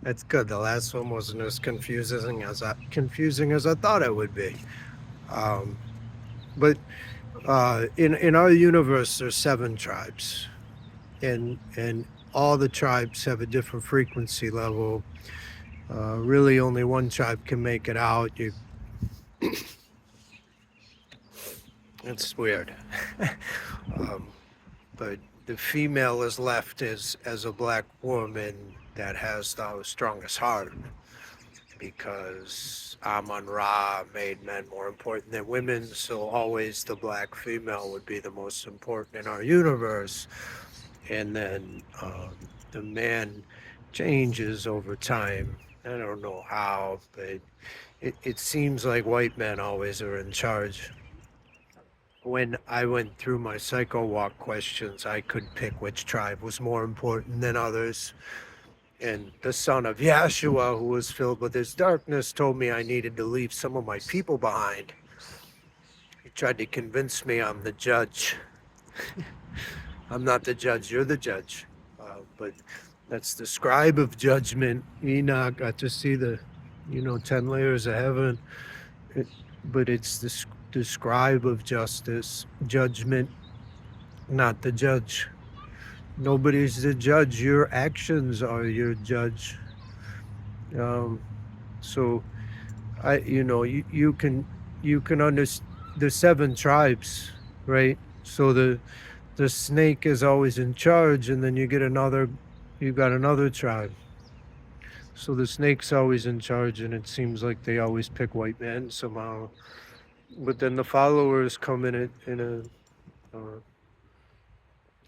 That's good. The last one wasn't as confusing as I thought it would be. Um, but in our universe, there's seven tribes, and all the tribes have a different frequency level. Really, only one tribe can make it out. It's weird, um, but the female is left as a black woman that has the strongest heart, because Amon Ra made men more important than women, so always the black female would be the most important in our universe. And then the man changes over time. I don't know how, but it seems like white men always are in charge. When I went through my psycho walk questions, I could pick which tribe was more important than others. And the son of Yahshua, who was filled with his darkness, told me I needed to leave some of my people behind. He tried to convince me I'm the judge. I'm not the judge, you're the judge. But that's the scribe of judgment. Enoch got to see the, 10 layers of heaven. But it's the scribe of justice, judgment, not the judge. Nobody's the judge. Your actions are your judge. Um, so you can understand the seven tribes, right? So the snake is always in charge, and then you got another tribe. So the snake's always in charge, and it seems like they always pick white men somehow. But then the followers come in a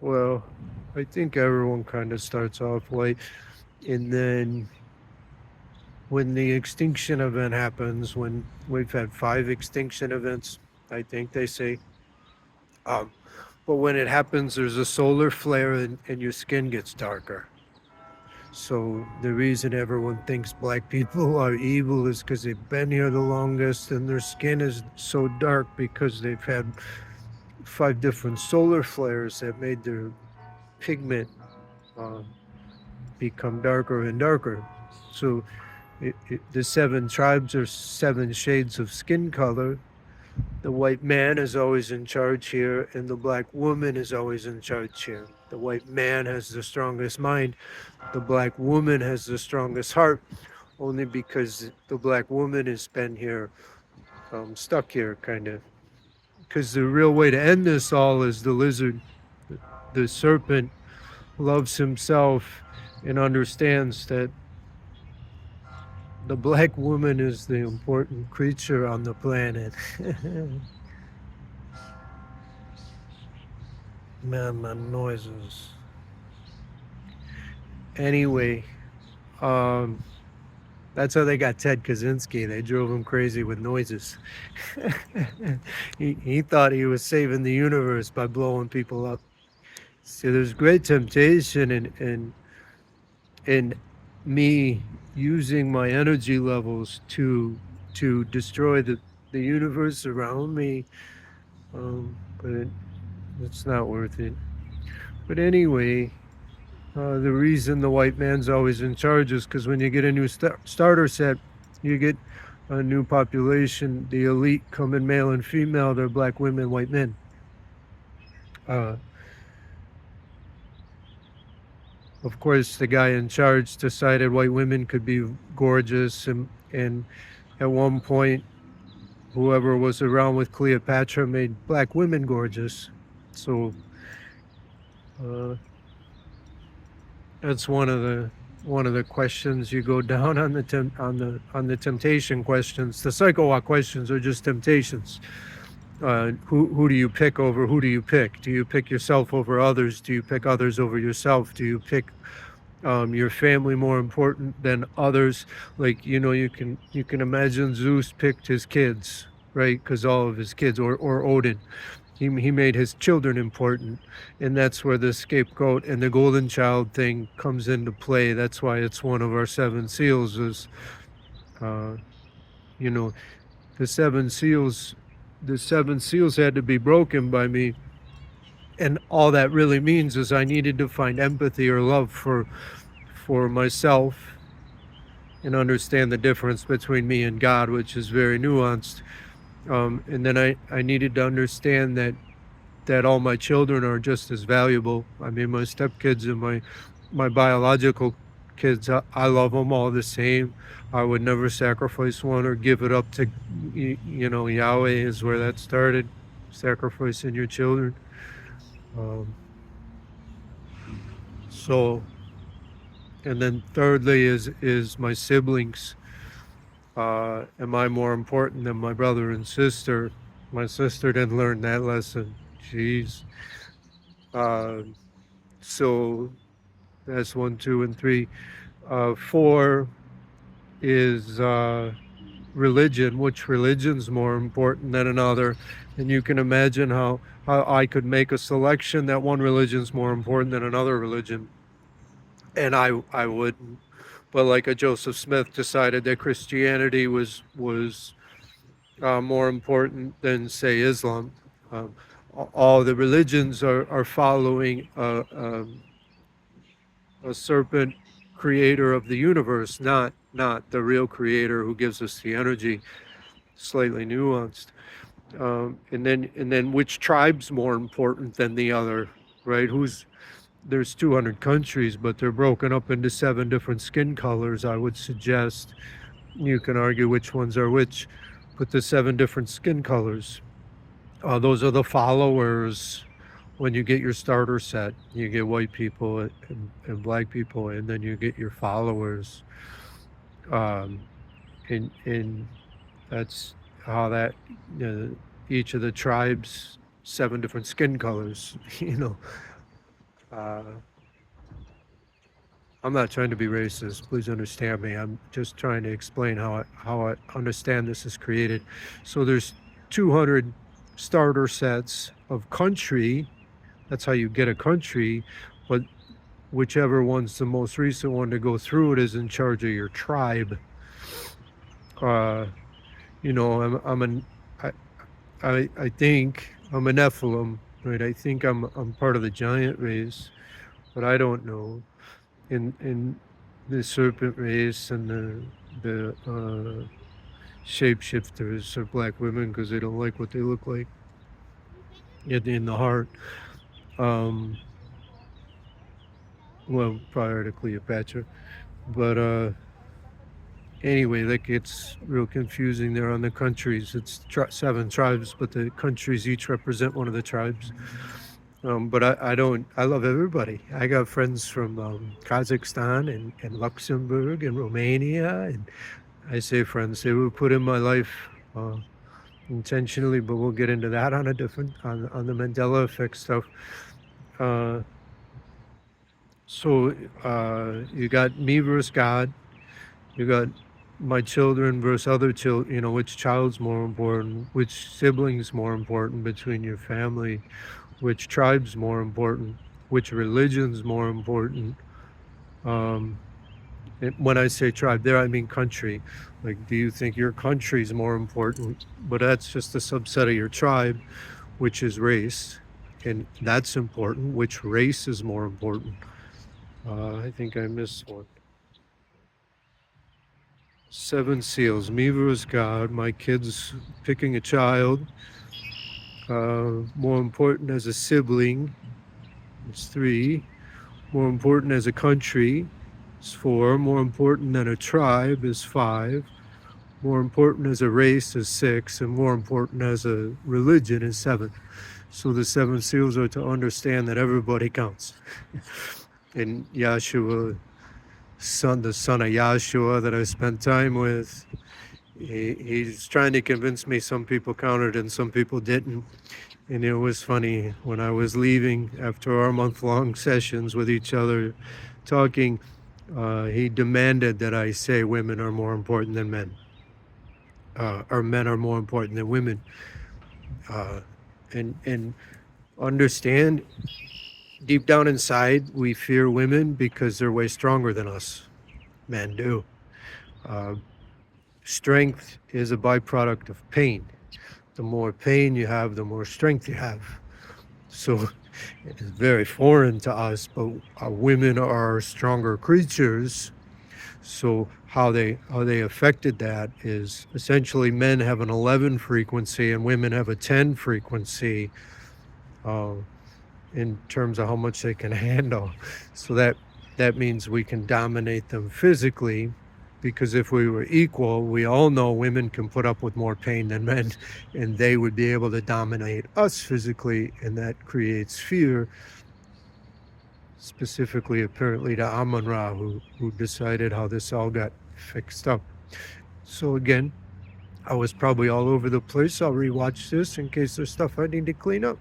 well, I think everyone kind of starts off white, and then when the extinction event happens, when we've had five extinction events, I think they say, um, but when it happens, there's a solar flare, and your skin gets darker. So the reason everyone thinks black people are evil is because they've been here the longest, and their skin is so dark because they've had five different solar flares that made their pigment uh, become darker and darker. So the seven tribes are seven shades of skin color. The white man is always in charge here, and the black woman is always in charge here. The white man has the strongest mind. The black woman has the strongest heart, only because the black woman has been here, stuck here, kind of. Because the real way to end this all is the lizard, the serpent, loves himself and understands that the black woman is the important creature on the planet. Man, my noises. Anyway, um, that's how they got Ted Kaczynski. They drove him crazy with noises. he thought he was saving the universe by blowing people up. So there's great temptation in me using my energy levels to destroy the universe around me, but it's not worth it. But anyway, the reason the white man's always in charge is because when you get a new starter set, you get a new population. The elite come in male and female. They're black women, white men. Uh, of course, the guy in charge decided white women could be gorgeous, and at one point, whoever was around with Cleopatra made black women gorgeous. So uh, that's one of the questions you go down on the temptation questions. The psycho walk questions are just temptations. Who do you pick over who do you pick? Do you pick yourself over others? Do you pick others over yourself? Do you pick your family more important than others? Like, you can imagine Zeus picked his kids, right? Because all of his kids, or Odin, he made his children important, and that's where the scapegoat and the golden child thing comes into play. That's why it's one of our seven seals. Is uh, you know the seven seals had to be broken by me, and all that really means is I needed to find empathy or love for for myself and understand the difference between me and God, which is very nuanced. And then I needed to understand that all my children are just as valuable. I mean, my stepkids and my biological kids, I love them all the same. I would never sacrifice one or give it up to, Yahweh is where that started, sacrificing your children. Um, so, and then thirdly is my siblings. Am I more important than my brother and sister? My sister didn't learn that lesson. Jeez. Uh, so that's 1, 2, and 3. 4 is religion. Which religion's more important than another? And you can imagine how I could make a selection that one religion's more important than another religion, and I wouldn't. But like a Joseph Smith decided that Christianity was more important than, say, Islam. Um, all the religions are following a serpent creator of the universe, not the real creator who gives us the energy. Slightly nuanced. And then which tribe's more important than the other, right? There's 200 countries, but they're broken up into 7 different skin colors. I would suggest you can argue which ones are which, but the 7 different skin colors. Those are the followers. When you get your starter set, you get white people and black people, and then you get your followers. And that's how that each of the tribes 7 different skin colors. uh, I'm not trying to be racist, please understand me. I'm just trying to explain how I understand this is created. So there's 200 starter sets of country. That's how you get a country, but whichever one's the most recent one to go through it is in charge of your tribe. I'm an I think I'm a Nephilim, right? I think I'm part of the giant race, but I don't know. In the serpent race and the shapeshifters are black women because they don't like what they look like in the heart. Well, prior to Cleopatra, but anyway, that gets real confusing there on the countries. It's 7 tribes, but the countries each represent one of the tribes. But I love everybody. I got friends from Kazakhstan and Luxembourg and Romania. And I say friends, they were put in my life intentionally, but we'll get into that on a different, on the Mandela effect stuff. So you got me versus God. You got my children versus other children. Which child's more important? Which sibling's more important between your family? Which tribe's more important? Which religion's more important? When I say tribe there, I mean country. Like, do you think your country's more important? But that's just a subset of your tribe, which is race. And that's important. Which race is more important? I think I missed one. 7 seals. Me versus God. My kids picking a child. More important as a sibling. It's 3. More important as a country is 4. More important than a tribe is 5. More important as a race is 6. And more important as a religion is 7. So the 7 seals are to understand that everybody counts. And Yahshua, the son of Yahshua that I spent time with, he's trying to convince me some people counted and some people didn't. And it was funny, when I was leaving after our month-long sessions with each other talking, he demanded that I say women are more important than men, or men are more important than women. And understand, deep down inside, we fear women because they're way stronger than us. Men do. Strength is a byproduct of pain. The more pain you have, the more strength you have. So it's very foreign to us, but women are stronger creatures. So how they affected that is essentially men have an 11 frequency and women have a 10 frequency, uh, in terms of how much they can handle. So that means we can dominate them physically, because if we were equal, we all know women can put up with more pain than men, and they would be able to dominate us physically, and that creates fear, specifically apparently to Amun-Ra, who decided how this all got fixed up. So again, I was probably all over the place. I'll rewatch this in case there's stuff I need to clean up.